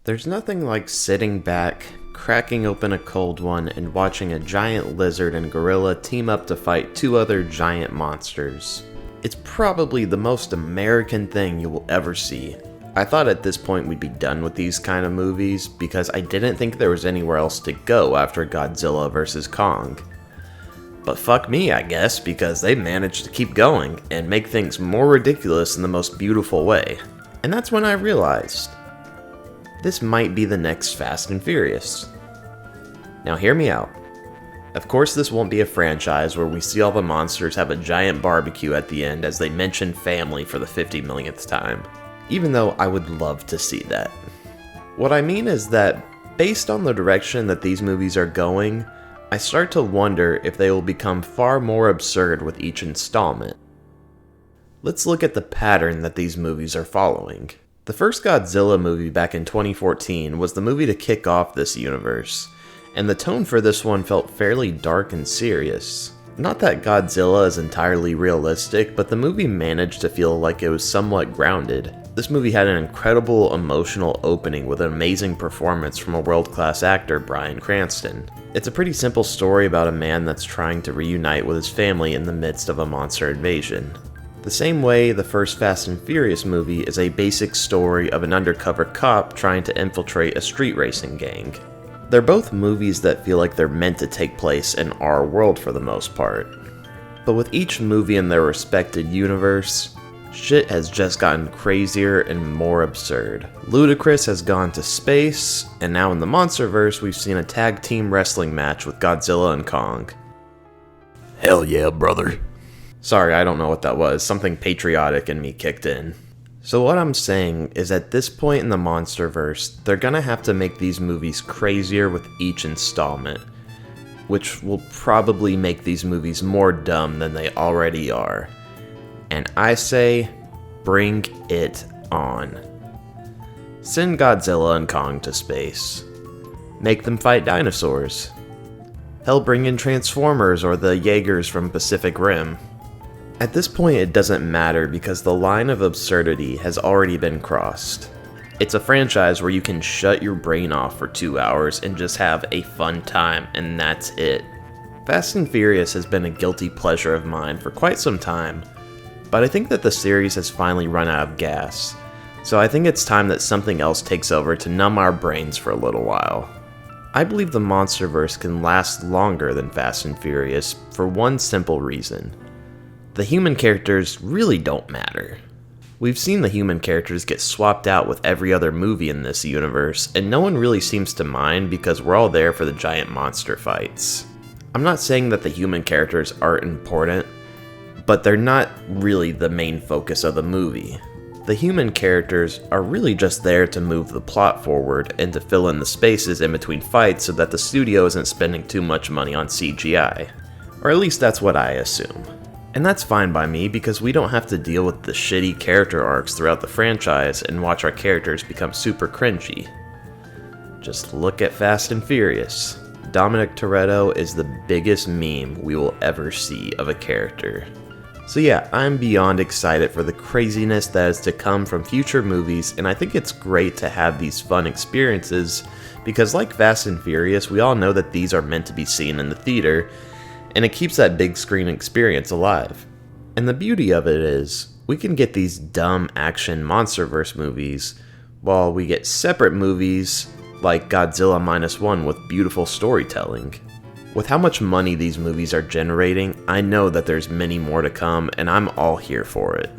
There's nothing like sitting back, cracking open a cold one, and watching a giant lizard and gorilla team up to fight two other giant monsters. It's probably the most American thing you will ever see. I thought at this point we'd be done with these kind of movies because I didn't think there was anywhere else to go after Godzilla vs. Kong. But fuck me, I guess, because they managed to keep going and make things more ridiculous in the most beautiful way. And that's when I realized, this might be the next Fast and Furious. Now hear me out. Of course this won't be a franchise where we see all the monsters have a giant barbecue at the end as they mention family for the 50 millionth time. Even though I would love to see that. What I mean is that, based on the direction that these movies are going, I start to wonder if they will become far more absurd with each installment. Let's look at the pattern that these movies are following. The first Godzilla movie back in 2014 was the movie to kick off this universe, and the tone for this one felt fairly dark and serious. Not that Godzilla is entirely realistic, but the movie managed to feel like it was somewhat grounded. This movie had an incredible emotional opening with an amazing performance from a world-class actor, Bryan Cranston. It's a pretty simple story about a man that's trying to reunite with his family in the midst of a monster invasion. The same way the first Fast and Furious movie is a basic story of an undercover cop trying to infiltrate a street racing gang. They're both movies that feel like they're meant to take place in our world for the most part. But with each movie in their respected universe, shit has just gotten crazier and more absurd. Ludacris has gone to space, and now in the Monsterverse we've seen a tag team wrestling match with Godzilla and Kong. Hell yeah, brother. Sorry, I don't know what that was. Something patriotic in me kicked in. So what I'm saying is at this point in the Monsterverse, they're gonna have to make these movies crazier with each installment, which will probably make these movies more dumb than they already are. And I say, bring it on. Send Godzilla and Kong to space. Make them fight dinosaurs. Hell, bring in Transformers or the Jaegers from Pacific Rim. At this point it doesn't matter because the line of absurdity has already been crossed. It's a franchise where you can shut your brain off for 2 hours and just have a fun time, and that's it. Fast and Furious has been a guilty pleasure of mine for quite some time, but I think that the series has finally run out of gas, so I think it's time that something else takes over to numb our brains for a little while. I believe the Monsterverse can last longer than Fast and Furious for one simple reason. The human characters really don't matter. We've seen the human characters get swapped out with every other movie in this universe, and no one really seems to mind because we're all there for the giant monster fights. I'm not saying that the human characters aren't important, but they're not really the main focus of the movie. The human characters are really just there to move the plot forward and to fill in the spaces in between fights so that the studio isn't spending too much money on CGI. Or at least that's what I assume. And that's fine by me because we don't have to deal with the shitty character arcs throughout the franchise and watch our characters become super cringy. Just look at Fast and Furious. Dominic Toretto is the biggest meme we will ever see of a character. So yeah, I'm beyond excited for the craziness that is to come from future movies, and I think it's great to have these fun experiences because like Fast and Furious, we all know that these are meant to be seen in the theater, and it keeps that big screen experience alive. And the beauty of it is, we can get these dumb action Monsterverse movies, while we get separate movies like Godzilla Minus One with beautiful storytelling. With how much money these movies are generating, I know that there's many more to come, and I'm all here for it.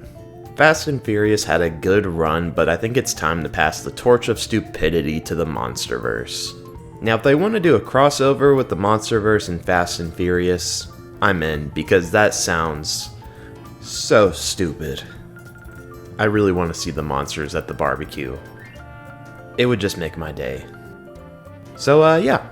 Fast and Furious had a good run, but I think it's time to pass the torch of stupidity to the Monsterverse. Now, if they want to do a crossover with the Monsterverse and Fast and Furious, I'm in, because that sounds so stupid. I really want to see the monsters at the barbecue. It would just make my day. So, yeah.